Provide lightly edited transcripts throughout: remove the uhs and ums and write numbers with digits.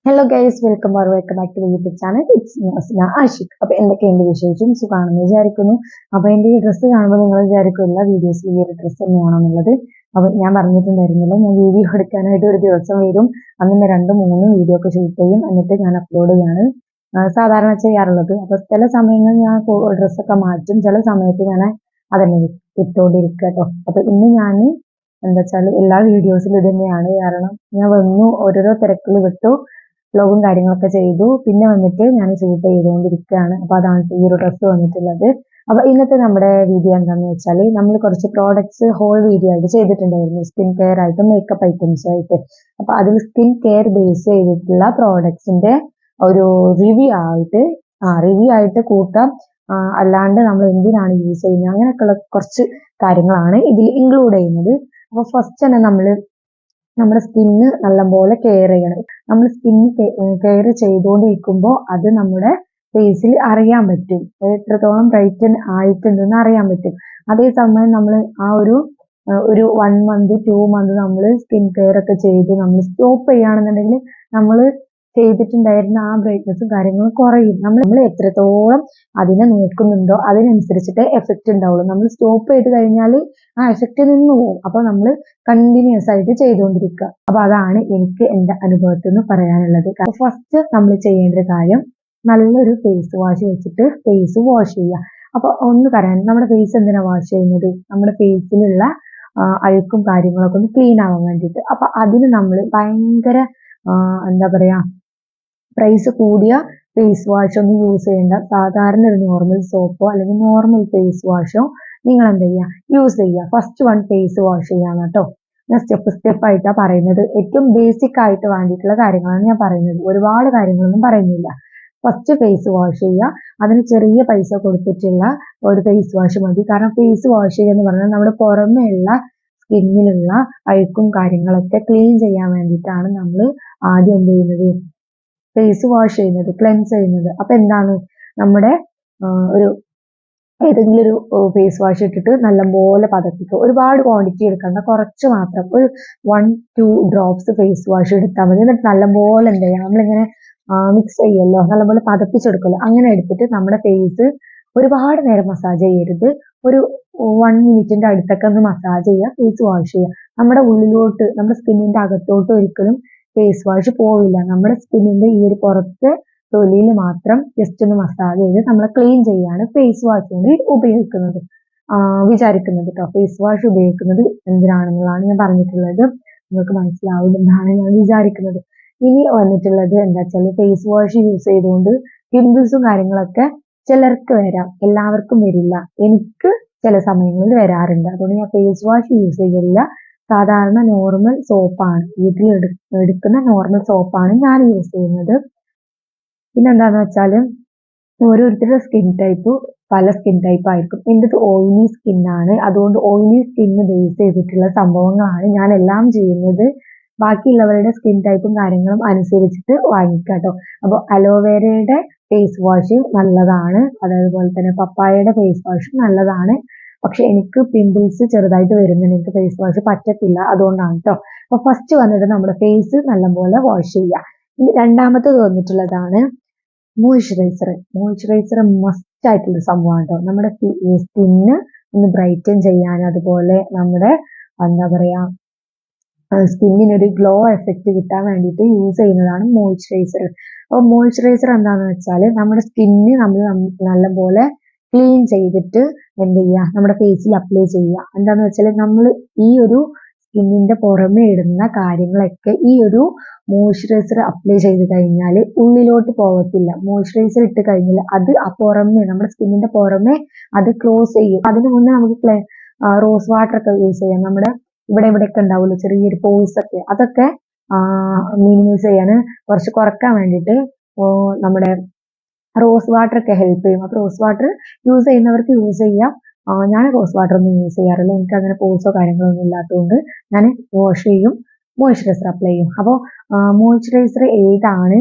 Hello guys, welcome back to YouTube channel. It's me Ashiq. അപ്പൊ എന്തൊക്കെയുണ്ട് വിശേഷം? സുഖാണെന്ന് വിചാരിക്കുന്നു. അപ്പൊ എന്റെ ഈ ഡ്രസ്സ് കാണുമ്പോൾ നിങ്ങൾ വിചാരിക്കില്ല വീഡിയോസിൽ ഈ ഒരു ഡ്രസ്സ് തന്നെയാണെന്നുള്ളത്. അപ്പൊ ഞാൻ പറഞ്ഞിട്ടുണ്ടായിരുന്നില്ല, ഞാൻ വീഡിയോ എടുക്കാനായിട്ട് ഒരു ദിവസം വരും, അങ്ങനെ 2-3 വീഡിയോ ഒക്കെ ഷൂട്ട് ചെയ്യും, എന്നിട്ട് ഞാൻ അപ്ലോഡ് ചെയ്യാണ് സാധാരണ ചെയ്യാറുള്ളത്. അപ്പൊ ചില സമയങ്ങളിൽ ഞാൻ ഡ്രസ്സൊക്കെ മാറ്റും, ചില സമയത്ത് ഞാൻ അതന്നെ ഇട്ടുകൊണ്ടിരിക്കുക കേട്ടോ. അപ്പൊ ഇന്ന് ഞാൻ എന്താ വെച്ചാൽ എല്ലാ വീഡിയോസിലും ഇത് തന്നെയാണ്. കാരണം ഞാൻ വന്നു ഓരോരോ തിരക്കിൽ വിട്ടു, വ്ലോഗും കാര്യങ്ങളൊക്കെ ചെയ്തു, പിന്നെ വന്നിട്ട് ഞാൻ ഷൂട്ട് ചെയ്തുകൊണ്ടിരിക്കുകയാണ്. അപ്പൊ അതാണ് ഈ ഒരു ഡ്രസ്സ് വന്നിട്ടുള്ളത്. അപ്പൊ ഇന്നത്തെ നമ്മുടെ വീഡിയോ എന്താണെന്ന് വെച്ചാൽ, നമ്മൾ കുറച്ച് പ്രോഡക്ട്സ് ഹോൾ വീഡിയോ ആയിട്ട് ചെയ്തിട്ടുണ്ടായിരുന്നു, സ്കിൻ കെയർ ആയിട്ടും മേക്കപ്പ് ഐറ്റംസ് ആയിട്ട്. അപ്പൊ അതിൽ സ്കിൻ കെയർ ബേസ് ചെയ്തിട്ടുള്ള പ്രോഡക്ട്സിന്റെ ഒരു റിവ്യൂ ആയിട്ട് കൂട്ടാം. അല്ലാണ്ട് നമ്മൾ എന്തിനാണ് യൂസ് ചെയ്യുന്നത് അങ്ങനെയൊക്കെയുള്ള കുറച്ച് കാര്യങ്ങളാണ് ഇതിൽ ഇൻക്ലൂഡ് ചെയ്യുന്നത്. അപ്പൊ ഫസ്റ്റ് തന്നെ നമ്മുടെ സ്കിന്ന് നല്ലപോലെ കെയർ ചെയ്യണം. നമ്മൾ സ്കിന്ന് കെയർ ചെയ്തുകൊണ്ടിരിക്കുമ്പോൾ അത് നമ്മുടെ ഫേസിൽ അറിയാൻ പറ്റും, എത്രത്തോളം ബ്രൈറ്റൻ ആയിട്ടുണ്ടെന്ന് അറിയാൻ പറ്റും. അതേസമയം നമ്മൾ ആ ഒരു 1 മന്ത് 2 മന്ത് നമ്മൾ സ്കിൻ കെയർ ഒക്കെ ചെയ്ത് നമ്മൾ സ്റ്റോപ്പ് ചെയ്യുകയാണെന്നുണ്ടെങ്കിൽ നമ്മൾ ചെയ്തിട്ടുണ്ടായിരുന്ന ആ ബ്രൈറ്റ്നസും കാര്യങ്ങളും കുറയും. നമ്മൾ എത്രത്തോളം അതിനെ നോക്കുന്നുണ്ടോ അതിനനുസരിച്ചിട്ട് എഫക്റ്റ് ഉണ്ടാവുള്ളൂ. നമ്മൾ സ്റ്റോപ്പ് ചെയ്ത് കഴിഞ്ഞാൽ ആ എഫക്റ്റ് നിന്ന് പോകും. അപ്പൊ നമ്മൾ കണ്ടിന്യൂസ് ആയിട്ട് ചെയ്തുകൊണ്ടിരിക്കുക. അപ്പൊ അതാണ് എനിക്ക് എന്റെ അനുഭവത്തിൽ നിന്ന് പറയാനുള്ളത്. ഫസ്റ്റ് നമ്മൾ ചെയ്യേണ്ട ഒരു കാര്യം, നല്ലൊരു ഫേസ് വാഷ് വെച്ചിട്ട് ഫേസ് വാഷ് ചെയ്യുക. അപ്പൊ ഒന്ന് പറയാൻ, നമ്മുടെ ഫേസ് എന്തിനാ വാഷ് ചെയ്യുന്നത്? നമ്മുടെ ഫേസിലുള്ള അഴുക്കും കാര്യങ്ങളൊക്കെ ഒന്ന് ക്ലീൻ ആവാൻ വേണ്ടിയിട്ട്. അപ്പൊ അതിന് നമ്മൾ ഭയങ്കര എന്താ പറയാ, പ്രൈസ് കൂടിയ ഫേസ് വാഷ് ഒന്നും യൂസ് ചെയ്യേണ്ട. സാധാരണ ഒരു നോർമൽ സോപ്പോ അല്ലെങ്കിൽ നോർമൽ ഫേസ് വാഷോ നിങ്ങൾ എന്ത് ചെയ്യുക, യൂസ് ചെയ്യുക. ഫസ്റ്റ് ഫേസ് വാഷ് ചെയ്യാണ് കേട്ടോ. ഞാൻ സ്റ്റെപ്പ് ആയിട്ടാണ് പറയുന്നത്. ഏറ്റവും ബേസിക് ആയിട്ട് വേണ്ടിയിട്ടുള്ള കാര്യങ്ങളാണ് ഞാൻ പറയുന്നത്, ഒരുപാട് കാര്യങ്ങളൊന്നും പറയുന്നില്ല. ഫസ്റ്റ് ഫേസ് വാഷ് ചെയ്യുക. അതിന് ചെറിയ പൈസ കൊടുത്തിട്ടുള്ള ഒരു ഫേസ് വാഷ് മതി. കാരണം ഫേസ് വാഷ് ചെയ്യുക എന്ന് പറഞ്ഞാൽ നമ്മുടെ പുറമേയുള്ള സ്കിന്നിലുള്ള അഴുക്കും കാര്യങ്ങളൊക്കെ ക്ലീൻ ചെയ്യാൻ വേണ്ടിയിട്ടാണ് നമ്മൾ ആദ്യം എന്ത് ചെയ്യുന്നത്, ഫേസ് വാഷ് ചെയ്യുന്നത്, ക്ലെൻസ് ചെയ്യുന്നത്. അപ്പൊ എന്താണ്, നമ്മുടെ ഒരു ഏതെങ്കിലും ഒരു ഫേസ് വാഷ് ഇട്ടിട്ട് നല്ലപോലെ പതപ്പിക്കുക. ഒരുപാട് ക്വാണ്ടിറ്റി എടുക്കണ്ട, കുറച്ച് മാത്രം, ഒരു 1-2 ഡ്രോപ്സ് ഫേസ് വാഷ് എടുത്താൽ മതി. എന്നിട്ട് നല്ലപോലെ എന്ത് ചെയ്യാം, നമ്മളിങ്ങനെ മിക്സ് ചെയ്യുമല്ലോ, നല്ലപോലെ പതപ്പിച്ചെടുക്കുമല്ലോ, അങ്ങനെ എടുത്തിട്ട് നമ്മുടെ ഫേസ് ഒരുപാട് നേരം മസാജ് ചെയ്യരുത്. ഒരു 1 മിനിറ്റിന്റെ അടുത്തൊക്കെ ഒന്ന് മസാജ് ചെയ്യുക, ഫേസ് വാഷ് ചെയ്യുക. നമ്മുടെ ഉള്ളിലോട്ട്, നമ്മുടെ സ്കിന്നിന്റെ അകത്തോട്ട് ഒരിക്കലും ഫേസ് വാഷ് പോവില്ല. നമ്മുടെ സ്കിന്നിന്റെ ഈ ഒരു പുറത്ത് തൊലിയിൽ മാത്രം ജസ്റ്റ് ഒന്ന് മസാജ് ചെയ്ത് നമ്മളെ ക്ലീൻ ചെയ്യാണ് ഫേസ് വാഷ് കൊണ്ട് ഉപയോഗിക്കുന്നത്, വിചാരിക്കുന്നത് കേട്ടോ. ഫേസ് വാഷ് ഉപയോഗിക്കുന്നത് എന്തിനാണെന്നുള്ളതാണ് ഞാൻ പറഞ്ഞിട്ടുള്ളത്. നിങ്ങൾക്ക് മനസ്സിലാവുമെന്നാണ് ഞാൻ വിചാരിക്കുന്നത്. ഇനി വന്നിട്ടുള്ളത് എന്താ വെച്ചാൽ, ഫേസ് വാഷ് യൂസ് ചെയ്തുകൊണ്ട് പിമ്പിൾസും കാര്യങ്ങളൊക്കെ ചിലർക്ക് വരാം, എല്ലാവർക്കും വരില്ല. എനിക്ക് ചില സമയങ്ങളിൽ വരാറുണ്ട്. അതുകൊണ്ട് ഞാൻ ഫേസ് വാഷ് യൂസ് ചെയ്യില്ല. സാധാരണ നോർമൽ സോപ്പാണ്, വീട്ടിൽ എടുക്കുന്ന നോർമൽ സോപ്പാണ് ഞാൻ യൂസ് ചെയ്യുന്നത്. പിന്നെ എന്താന്ന് വെച്ചാൽ, ഓരോരുത്തരുടെ സ്കിൻ ടൈപ്പ് പല സ്കിൻ ടൈപ്പ് ആയിരിക്കും. എന്റേത് ഓയിലി സ്കിന്നാണ്. അതുകൊണ്ട് ഓയിലി സ്കിന്ന് ബേസ് ചെയ്തിട്ടുള്ള സംഭവങ്ങളാണ് ഞാൻ എല്ലാം ചെയ്യുന്നത്. ബാക്കിയുള്ളവരുടെ സ്കിൻ ടൈപ്പും കാര്യങ്ങളും അനുസരിച്ചിട്ട് വാങ്ങിക്കുക കേട്ടോ. അപ്പോൾ അലോവേരയുടെ ഫേസ് വാഷ് നല്ലതാണ്, അതേപോലെ തന്നെ പപ്പായയുടെ ഫേസ് വാഷ് നല്ലതാണ്. പക്ഷെ എനിക്ക് പിമ്പിൾസ് ചെറുതായിട്ട് വരുന്നുണ്ട്, എനിക്ക് ഫേസ് വാഷ് പറ്റത്തില്ല, അതുകൊണ്ടാണ് കേട്ടോ. അപ്പൊ ഫസ്റ്റ് വന്നിട്ട് നമ്മുടെ ഫേസ് നല്ലപോലെ വാഷ് ചെയ്യുക. ഇനി രണ്ടാമത്തത് വന്നിട്ടുള്ളതാണ് മോയ്സ്ചറൈസർ മസ്റ്റ് ആയിട്ടുള്ള സംഭവമാണ് കേട്ടോ. നമ്മുടെ സ്കിന്ന് ഒന്ന് ബ്രൈറ്റൻ ചെയ്യാൻ, അതുപോലെ നമ്മുടെ എന്താ പറയാ, സ്കിന്നിന് ഒരു ഗ്ലോ എഫക്റ്റ് കിട്ടാൻ വേണ്ടിയിട്ട് യൂസ് ചെയ്യുന്നതാണ് മോയ്സ്ചറൈസർ. അപ്പോൾ മോയ്സ്ചറൈസർ എന്താണെന്ന് വെച്ചാൽ, നമ്മുടെ സ്കിന്ന് നമ്മൾ നല്ലപോലെ ക്ലീൻ ചെയ്തിട്ട് എന്ത് ചെയ്യുക, നമ്മുടെ ഫേസിൽ അപ്ലൈ ചെയ്യുക. എന്താണെന്ന് വെച്ചാൽ, നമ്മൾ ഈ ഒരു സ്കിന്നിന്റെ പുറമെ ഇടുന്ന കാര്യങ്ങളൊക്കെ ഈ ഒരു മോയ്സ്ചറൈസർ അപ്ലൈ ചെയ്ത് കഴിഞ്ഞാൽ ഉള്ളിലോട്ട് പോകത്തില്ല. മോയ്സ്ചറൈസർ ഇട്ട് കഴിഞ്ഞാൽ അത് പുറമെ, നമ്മുടെ സ്കിന്നിന്റെ പുറമെ അത് ക്ലോസ് ചെയ്യും. അതിന് മുന്നേ നമുക്ക് റോസ് വാട്ടർ ഒക്കെ യൂസ് ചെയ്യാം. നമ്മുടെ ഇവിടെയൊക്കെ ഉണ്ടാവുമല്ലോ ചെറിയൊരു പോഴ്സ് ഒക്കെ, അതൊക്കെ മിനിമൈസ് ചെയ്യാൻ, കുറച്ച് കുറക്കാൻ വേണ്ടിയിട്ട് നമ്മുടെ റോസ് വാട്ടർ ഒക്കെ ഹെൽപ്പ് ചെയ്യും. അപ്പൊ റോസ് വാട്ടർ യൂസ് ചെയ്യുന്നവർക്ക് യൂസ് ചെയ്യാം. ഞാൻ റോസ് വാട്ടർ ഒന്നും യൂസ് ചെയ്യാറില്ല, എനിക്ക് അങ്ങനെ പോഴ്സോ കാര്യങ്ങളൊന്നും ഇല്ലാത്തതുകൊണ്ട് ഞാൻ വാഷ് ചെയ്യും, മോയ്സ്ചറൈസർ അപ്ലൈ ചെയ്യും. അപ്പോൾ മോയ്സ്ചറൈസർ ഏതാണ്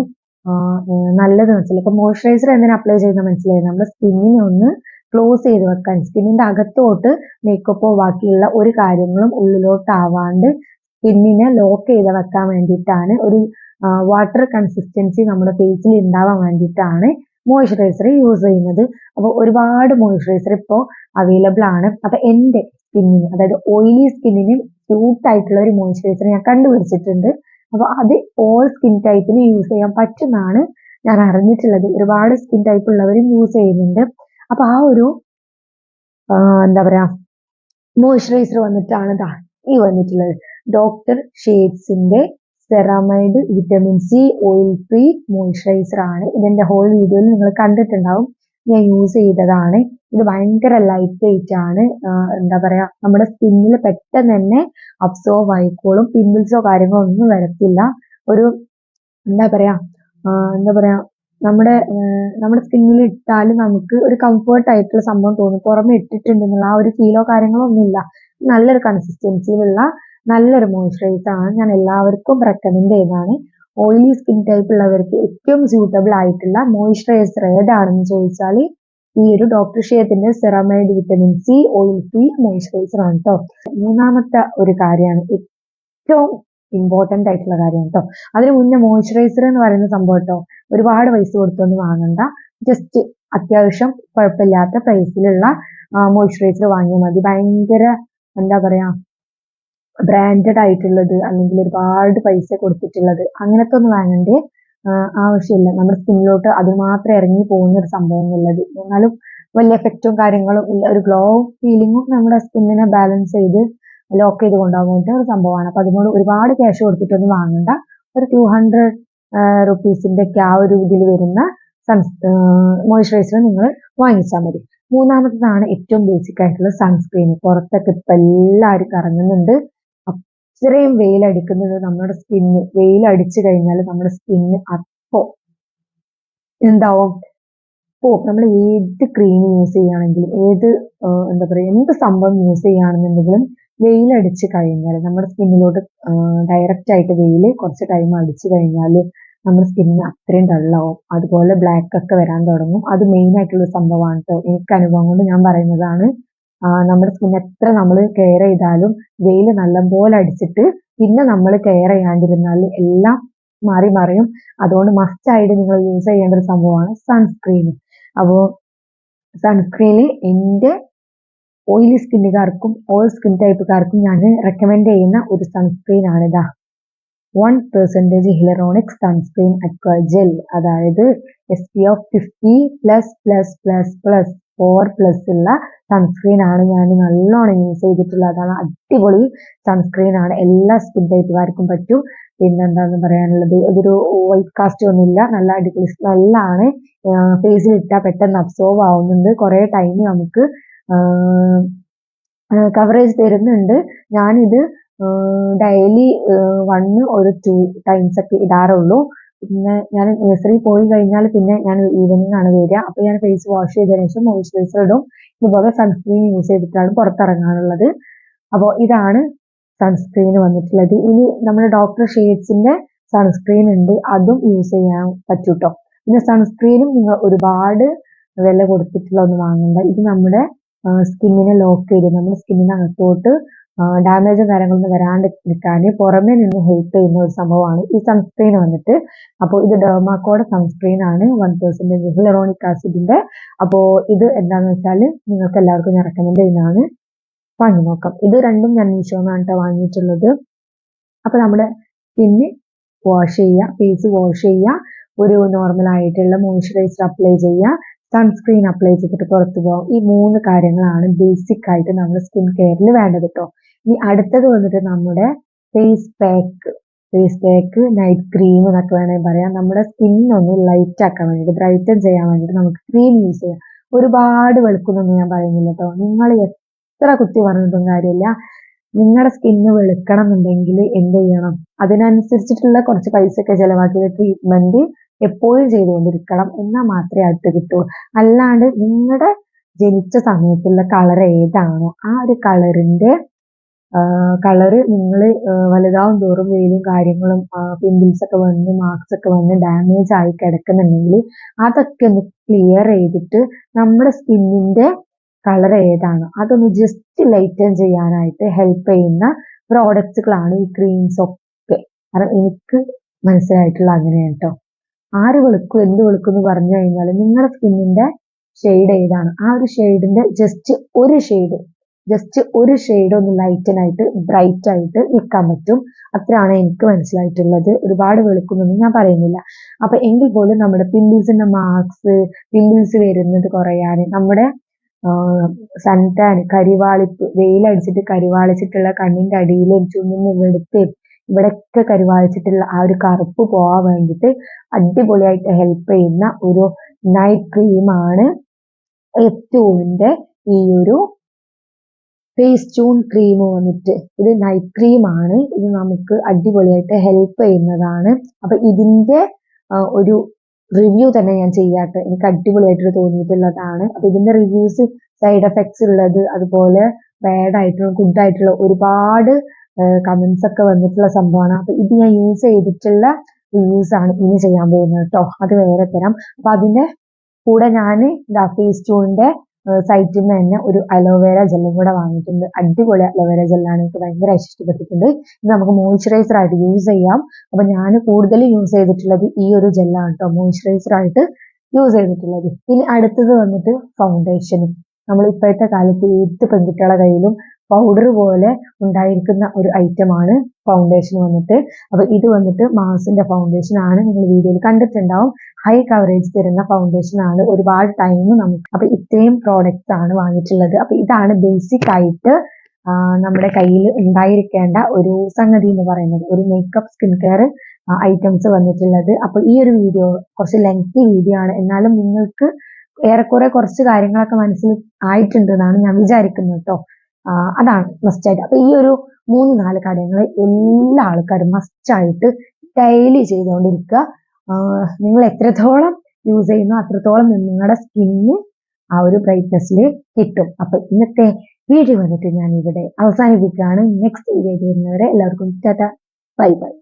നല്ലത് വെച്ചാൽ, ഇപ്പൊ മോയ്സ്ചറൈസർ എന്തിനാ അപ്ലൈ ചെയ്യുന്നത് മനസ്സിലായി, നമ്മുടെ സ്കിന്നിനെ ഒന്ന് ക്ലോസ് ചെയ്ത് വെക്കാൻ, സ്കിന്നിന്റെ അകത്തോട്ട് മേക്കപ്പോ ബാക്കിയുള്ള ഒരു കാര്യങ്ങളും ഉള്ളിലോട്ട് ആവാണ്ട് സ്കിന്നിനെ ലോക്ക് ചെയ്ത് വെക്കാൻ വേണ്ടിയിട്ടാണ്. ഒരു വാട്ടർ കൺസിസ്റ്റൻസി നമ്മുടെ ഫേസിൽ ഉണ്ടാവാൻ വേണ്ടിയിട്ടാണ് മോയ്സ്ചറൈസർ യൂസ് ചെയ്യുന്നത്. അപ്പോൾ ഒരുപാട് മോയ്സ്ചറൈസർ ഇപ്പോൾ അവൈലബിൾ ആണ്. അപ്പൊ എൻ്റെ സ്കിന്നിന്, അതായത് ഓയിലി സ്കിന്നിന് സ്യൂട്ട് ആയിട്ടുള്ള ഒരു മോയ്സ്ചറൈസർ ഞാൻ കണ്ടുപിടിച്ചിട്ടുണ്ട്. അപ്പൊ അത് ഓൾ സ്കിൻ ടൈപ്പിന് യൂസ് ചെയ്യാൻ പറ്റുന്നതാണ് ഞാൻ അറിഞ്ഞിട്ടുള്ളത്. ഒരുപാട് സ്കിൻ ടൈപ്പ് ഉള്ളവരും യൂസ് ചെയ്യുന്നുണ്ട്. അപ്പൊ ആ ഒരു എന്താ പറയാ മോയ്സ്ചറൈസർ വന്നിട്ടാണ് ഈ വന്നിട്ടുള്ളത്. ഡോക്ടർ ഷേഡ്സിന്റെ ceramide vitamin C oil free moisturiser ആണ്. ഇതിന്റെ ഹോൾ വീഡിയോയിൽ നിങ്ങൾ കണ്ടിട്ടുണ്ടാവും. ഞാൻ യൂസ് ചെയ്തതാണ്. ഇത് ഭയങ്കര ലൈറ്റ് വെയിറ്റ് ആണ്. എന്താ പറയാ നമ്മുടെ സ്കിന്നിൽ പെട്ടെന്ന് തന്നെ അബ്സോർവ് ആയിക്കോളും. പിമ്പിൾസോ കാര്യങ്ങളോ ഒന്നും വരത്തില്ല. ഒരു എന്താ പറയാ നമ്മുടെ സ്കിന്നിൽ ഇട്ടാൽ നമുക്ക് ഒരു കംഫർട്ട് ആയിട്ടുള്ള സംഭവം തോന്നും. പുറമെ ഇട്ടിട്ടുണ്ടെന്നുള്ള ആ ഒരു ഫീലോ കാര്യങ്ങളോ ഒന്നുമില്ല. നല്ലൊരു കൺസിസ്റ്റൻസിയിലുള്ള നല്ലൊരു മോയ്സ്ചറൈസർ ആണ്. ഞാൻ എല്ലാവർക്കും റെക്കമെൻഡ് ചെയ്യുന്നതാണ്. ഓയിലി സ്കിൻ ടൈപ്പ് ഉള്ളവർക്ക് ഏറ്റവും സ്യൂട്ടബിൾ ആയിട്ടുള്ള മോയ്സ്ചറൈസർ ഏതാണെന്ന് ചോദിച്ചാൽ ഈ ഒരു ഡോക്ടർ ഷേത്തിന്റെ ceramide vitamin C oil free moisturiser ആണ് കേട്ടോ. മൂന്നാമത്തെ ഒരു കാര്യമാണ് ഏറ്റവും ഇമ്പോർട്ടന്റ് ആയിട്ടുള്ള കാര്യം കേട്ടോ. അതിന് മുന്നേ മോയ്സ്ചറൈസർ എന്ന് പറയുന്ന സംഭവം കേട്ടോ ഒരുപാട് പൈസ കൊടുത്തൊന്നും വാങ്ങണ്ട. ജസ്റ്റ് അത്യാവശ്യം കുഴപ്പമില്ലാത്ത പ്രൈസിലുള്ള മോയ്സ്ചറൈസർ വാങ്ങിയാൽ മതി. ഭയങ്കര എന്താ പറയാ ബ്രാൻഡഡ് ആയിട്ടുള്ളത് അല്ലെങ്കിൽ ഒരുപാട് പൈസ കൊടുത്തിട്ടുള്ളത് അങ്ങനത്തെ ഒന്നും വാങ്ങേണ്ട ആവശ്യമില്ല. നമ്മുടെ സ്കിന്നിലോട്ട് അത് മാത്രം ഇറങ്ങി പോകുന്ന ഒരു സംഭവം എന്നുള്ളത്. എന്നാലും വലിയ എഫക്റ്റും കാര്യങ്ങളും ഇല്ല. ഒരു ഗ്ലോ ഫീലിങ്ങും നമ്മുടെ സ്കിന്നിനെ ബാലൻസ് ചെയ്ത് ലോക്ക് ചെയ്ത് കൊണ്ടുപോകാൻ ഒരു സംഭവമാണ്. അപ്പൊ അതിനോട് ഒരുപാട് ക്യാഷ് കൊടുത്തിട്ടൊന്നും വാങ്ങണ്ട. ഒരു 200 റുപ്പീസിന്റെ ഒക്കെ ആ ഒരു ഇതിൽ വരുന്ന മോയ്സ്ചറൈസർ നിങ്ങൾ വാങ്ങിച്ചാൽ മതി. മൂന്നാമത്തേതാണ് ഏറ്റവും ബേസിക് ആയിട്ടുള്ള സൺസ്ക്രീൻ. പുറത്തൊക്കെ ഇപ്പൊ എല്ലാവരും കറങ്ങുന്നുണ്ട്. അത്രയും വെയിലടിക്കുന്നത് നമ്മുടെ സ്കിന്ന്. വെയിലടിച്ചു കഴിഞ്ഞാൽ നമ്മുടെ സ്കിന്ന് അപ്പോ എന്താവും? നമ്മൾ ഏത് ക്രീം യൂസ് ചെയ്യുകയാണെങ്കിലും എന്താ പറയുക എന്ത് സംഭവം യൂസ് ചെയ്യുകയാണെന്നുണ്ടെങ്കിലും വെയിലടിച്ചു കഴിഞ്ഞാൽ നമ്മുടെ സ്കിന്നിലോട്ട് ഡയറക്റ്റ് ആയിട്ട് വെയില് കുറച്ച് ടൈം അടിച്ചു കഴിഞ്ഞാൽ നമ്മുടെ സ്കിന്നിന് അത്രയും ഡള്ളാവും. അതുപോലെ ബ്ലാക്ക് ഒക്കെ വരാൻ തുടങ്ങും. അത് മെയിൻ ആയിട്ടുള്ള സംഭവമാണ് കേട്ടോ. എനിക്ക് അനുഭവം കൊണ്ട് ഞാൻ പറയുന്നതാണ്. നമ്മുടെ സ്കിൻ എത്ര നമ്മൾ കെയർ ചെയ്താലും വെയിൽ നല്ലപോലെ അടിച്ചിട്ട് പിന്നെ നമ്മൾ കെയർ ചെയ്യാണ്ടിരുന്നാൽ എല്ലാം മാറി മറിയും. അതുകൊണ്ട് മസ്റ്റ് ആയിട്ട് നിങ്ങൾ യൂസ് ചെയ്യേണ്ട ഒരു സംഭവമാണ് സൺസ്ക്രീൻ. അപ്പോൾ സൺസ്ക്രീന് എൻ്റെ ഓയിലി സ്കിന്നുകാർക്കും ഓൾ സ്കിൻ ടൈപ്പുകാർക്കും ഞാൻ റെക്കമെൻഡ് ചെയ്യുന്ന ഒരു സൺസ്ക്രീൻ ആണ് ഇതാ 1% ഹ്യലറോണിക് സൺസ്ക്രീൻ അക്വാ ജെൽ. അതായത് SPF 50+++++4+ ഉള്ള സൺസ്ക്രീൻ ആണ് ഞാൻ നല്ലോണം യൂസ് ചെയ്തിട്ടുള്ളത്. അതാണ് അടിപൊളി സൺസ്ക്രീൻ ആണ്. എല്ലാ സ്കിൻ ടൈപ്പുകാർക്കും പറ്റും. പിന്നെന്താന്ന് പറയാനുള്ളത്, ഇതൊരു വൈറ്റ് കാസ്റ്റ് ഒന്നുമില്ല. നല്ല അടിപൊളി സ്മെല്ലാണ്. ഫേസിൽ ഇട്ടാൽ പെട്ടെന്ന് അബ്സോർവ് ആവുന്നുണ്ട്. കുറെ ടൈം നമുക്ക് കവറേജ് തരുന്നുണ്ട്. ഞാനിത് ഡെയിലി 1 or 2 ടൈംസ് ഒക്കെ ഇടാറുള്ളൂ. പിന്നെ ഞാൻ നഴ്സറി പോയി കഴിഞ്ഞാൽ പിന്നെ ഞാൻ ഈവനിങ് ആണ് വരിക. അപ്പൊ ഞാൻ ഫേസ് വാഷ് ചെയ്തതിനു ശേഷം മോയ്സ്ചറൈസർ ഇടും. ഇതുപോലെ സൺസ്ക്രീൻ യൂസ് ചെയ്തിട്ടാണ് പുറത്തിറങ്ങാറുള്ളത്. അപ്പോൾ ഇതാണ് സൺസ്ക്രീൻ വന്നിട്ടുള്ളത്. ഇനി നമ്മുടെ ഡോക്ടർ ഷേഡ്സിന്റെ സൺസ്ക്രീൻ ഉണ്ട്, അതും യൂസ് ചെയ്യാൻ പറ്റും കേട്ടോ. പിന്നെ സൺസ്ക്രീനും നിങ്ങൾ ഒരുപാട് വില കൊടുത്തിട്ടുള്ള ഒന്നും വാങ്ങണ്ട. ഇത് നമ്മുടെ സ്കിന്നിനെ ലോക്ക് ചെയ്ത് നമ്മുടെ സ്കിന്നിന് അകത്തോട്ട് ഡാമേജും കാര്യങ്ങളൊന്നും വരാണ്ട് നിൽക്കാൻ പുറമെ നിന്ന് ഹെൽപ്പ് ചെയ്യുന്ന ഒരു സംഭവമാണ് ഈ സൺസ്ക്രീൻ വന്നിട്ട്. അപ്പോൾ ഇത് ഡെർമാക്കോയുടെ സൺസ്ക്രീൻ ആണ് 1% ഹ്യലറോണിക് ആസിഡിന്റെ. അപ്പോൾ ഇത് എന്താണെന്ന് വെച്ചാൽ നിങ്ങൾക്ക് എല്ലാവർക്കും ഞാൻ റെക്കമെൻഡ് ചെയ്യുന്നതാണ്. വാങ്ങി നോക്കാം. ഇത് രണ്ടും ഞാൻ മീഷോന്നാണ് കേട്ടോ വാങ്ങിയിട്ടുള്ളത്. അപ്പൊ നമ്മുടെ സ്കിന്ന് വാഷ് ചെയ്യുക, ഫേസ് വാഷ് ചെയ്യുക, ഒരു നോർമൽ ആയിട്ടുള്ള മോയ്സ്ചറൈസർ അപ്ലൈ ചെയ്യുക, സൺസ്ക്രീൻ അപ്ലൈ ചെയ്തിട്ട് പുറത്തു പോകാം. ഈ 3 കാര്യങ്ങളാണ് ബേസിക് ആയിട്ട് നമ്മുടെ സ്കിൻ കെയറിൽ വേണ്ടത് കേട്ടോ. ഇനി അടുത്തത് വന്നിട്ട് നമ്മുടെ ഫേസ് പാക്ക് നൈറ്റ് ക്രീം എന്നൊക്കെ വേണമെങ്കിൽ പറയാം. നമ്മുടെ സ്കിന്നൊന്ന് ലൈറ്റ് ആക്കാൻ വേണ്ടിയിട്ട് ബ്രൈറ്റൻ ചെയ്യാൻ വേണ്ടിയിട്ട് നമുക്ക് ക്രീം യൂസ് ചെയ്യാം. ഒരുപാട് വെളുക്കുന്നൊന്നും ഞാൻ പറയുന്നില്ല കേട്ടോ. നിങ്ങൾ എത്ര കുത്തി പറഞ്ഞിട്ടും കാര്യമില്ല. നിങ്ങളുടെ സ്കിന്ന് വെളുക്കണം എന്നുണ്ടെങ്കിൽ എന്ത് ചെയ്യണം? അതിനനുസരിച്ചിട്ടുള്ള കുറച്ച് പൈസ ഒക്കെ ചെലവാക്കിയ ട്രീറ്റ്മെന്റ് എപ്പോഴും ചെയ്തുകൊണ്ടിരിക്കണം. എന്നാൽ മാത്രമേ അടുത്ത് കിട്ടൂ. അല്ലാണ്ട് നിങ്ങളുടെ ജനിച്ച സമയത്തുള്ള കളർ ഏതാണോ ആ ഒരു കളറിന്റെ കളറ് നിങ്ങൾ വലുതാവും തോറും വെയിലും കാര്യങ്ങളും പിമ്പിൾസ് ഒക്കെ വന്ന് മാർക്സ് ഒക്കെ വന്ന് ഡാമേജ് ആയി കിടക്കുന്നുണ്ടെങ്കിൽ അതൊക്കെ ഒന്ന് ക്ലിയർ ചെയ്തിട്ട് നമ്മുടെ സ്കിന്നിന്റെ കളർ ഏതാണ് അതൊന്ന് ജസ്റ്റ് ലൈറ്റൻ ചെയ്യാനായിട്ട് ഹെൽപ്പ് ചെയ്യുന്ന പ്രോഡക്റ്റുകളാണ് ഈ ക്രീംസ് ഒക്കെ. കാരണം എനിക്ക് മനസ്സിലായിട്ടുള്ള അങ്ങനെയാണ് കേട്ടോ. ആര് വെളുക്കും എന്ത് വെളുക്കും എന്ന് പറഞ്ഞു കഴിഞ്ഞാൽ നിങ്ങളുടെ സ്കിന്നിന്റെ ഷെയ്ഡ് ഏതാണ് ആ ഒരു ഷെയ്ഡിന്റെ ജസ്റ്റ് ഒരു ഷെയ്ഡ് ഒന്ന് ലൈറ്റനായിട്ട് ബ്രൈറ്റ് ആയിട്ട് നിൽക്കാൻ പറ്റും. അത്രയാണ് എനിക്ക് മനസ്സിലായിട്ടുള്ളത്. ഒരുപാട് വെളുക്കുന്നൊന്നും ഞാൻ പറയുന്നില്ല. അപ്പൊ എങ്കിൽ പോലും നമ്മുടെ പിമ്പിൾസിന്റെ മാർക്സ്, പിമ്പിൾസ് വരുന്നത് കുറയാൻ, നമ്മുടെ സൺ ടാൻ, കരിവാളിപ്പ്, വെയിലടിച്ചിട്ട് കരിവാളിച്ചിട്ടുള്ള കണ്ണിന്റെ അടിയിലും ചുണ്ടിന് വെളുത്ത് ഇവിടെയൊക്കെ കരിവാളിച്ചിട്ടുള്ള ആ ഒരു കറുപ്പ് പോവാൻ വേണ്ടിയിട്ട് അടിപൊളിയായിട്ട് ഹെൽപ്പ് ചെയ്യുന്ന ഒരു നൈറ്റ് ക്രീമാണ് എത്തൂണിന്റെ ഈ ഒരു ഫേസ് ട്യൂൺ ക്രീം വന്നിട്ട്. ഇത് നൈറ്റ് ക്രീം ആണ്. ഇത് നമുക്ക് അടിപൊളിയായിട്ട് ഹെൽപ്പ് ചെയ്യുന്നതാണ്. അപ്പൊ ഇതിന്റെ ഒരു റിവ്യൂ തന്നെ ഞാൻ ചെയ്യാട്ടെ. എനിക്ക് അടിപൊളിയായിട്ട് തോന്നിയിട്ടുള്ളതാണ്. അപ്പൊ ഇതിന്റെ റിവ്യൂസ്, സൈഡ് എഫക്ട്സ് ഉള്ളത്, അതുപോലെ ബാഡ് ആയിട്ടുള്ള ഗുഡ് ആയിട്ടുള്ള ഒരുപാട് കമന്റ്സ് ഒക്കെ വന്നിട്ടുള്ള സംഭവമാണ്. അപ്പൊ ഇത് ഞാൻ യൂസ് ചെയ്തിട്ടുള്ള റിവ്യൂസ് ആണ് ഇനി ചെയ്യാൻ പോകുന്നത് കേട്ടോ. അത് വേറെ തരാം. അപ്പൊ അതിന്റെ കൂടെ ഞാൻ ഫേസ് ട്യൂണിന്റെ സൈറ്റിൽ നിന്ന് തന്നെ ഒരു അലോവേര ജെല്ലും കൂടെ വാങ്ങിയിട്ടുണ്ട്. അടിപൊളി അലോവേര ജെല്ലാണ്. എനിക്ക് ഭയങ്കര ഇഷ്ടപ്പെട്ടിട്ടുണ്ട്. ഇത് നമുക്ക് മോയ്സ്ചറൈസർ ആയിട്ട് യൂസ് ചെയ്യാം. അപ്പൊ ഞാൻ കൂടുതൽ യൂസ് ചെയ്തിട്ടുള്ളത് ഈ ഒരു ജെല്ലാണ് കേട്ടോ, മോയ്സ്ചറൈസർ ആയിട്ട് യൂസ് ചെയ്തിട്ടുള്ളത്. ഇനി അടുത്തത് വന്നിട്ട് ഫൗണ്ടേഷൻ. നമ്മൾ ഇപ്പോഴത്തെ കാലത്ത് ഏത് പെൺകുട്ടികളുടെ കയ്യിലും പൗഡർ പോലെ ഉണ്ടായിരിക്കുന്ന ഒരു ഐറ്റമാണ് ഫൗണ്ടേഷൻ വന്നിട്ട്. അപ്പൊ ഇത് വന്നിട്ട് മാസിന്റെ ഫൗണ്ടേഷൻ ആണ്. നിങ്ങൾ വീഡിയോയിൽ കണ്ടിട്ടുണ്ടാവും. ഹൈ കവറേജ് തരുന്ന ഫൗണ്ടേഷൻ ആണ്. ഒരുപാട് ടൈം നമുക്ക്. അപ്പൊ ഇത്രയും പ്രോഡക്റ്റ്സ് ആണ് വാങ്ങിയിട്ടുള്ളത്. അപ്പൊ ഇതാണ് ബേസിക് ആയിട്ട് നമ്മുടെ കയ്യിൽ ഉണ്ടായിരിക്കേണ്ട ഒരു സംഗതി എന്ന് പറയുന്നത്, ഒരു മേക്കപ്പ് സ്കിൻ കെയർ ഐറ്റംസ് വന്നിട്ടുള്ളത്. അപ്പൊ ഈ ഒരു വീഡിയോ കുറച്ച് ലെങ്തി വീഡിയോ ആണ്, എന്നാലും നിങ്ങൾക്ക് ഏറെക്കുറെ കുറച്ച് കാര്യങ്ങളൊക്കെ മനസ്സിൽ ആയിട്ടുണ്ട് എന്നാണ് ഞാൻ വിചാരിക്കുന്നത് കേട്ടോ. അതാണ് മസ്റ്റായിട്ട്. അപ്പൊ ഈ ഒരു 3-4 കാര്യങ്ങൾ എല്ലാ ആൾക്കാരും മസ്റ്റായിട്ട് ഡെയിലി ചെയ്തുകൊണ്ടിരിക്കുക. നിങ്ങൾ എത്രത്തോളം യൂസ് ചെയ്യുന്നു അത്രത്തോളം നിങ്ങളുടെ സ്കിന്ന് ആ ഒരു ബ്രൈറ്റ്നെസ്സിൽ കിട്ടും. അപ്പൊ ഇന്നത്തെ വീഡിയോ വന്നിട്ട് ഞാൻ ഇവിടെ അവസാനിപ്പിക്കുകയാണ്. നെക്സ്റ്റ് വീഡിയോ വരുന്നവരെ എല്ലാവർക്കും ടാറ്റ, ബൈ ബൈ.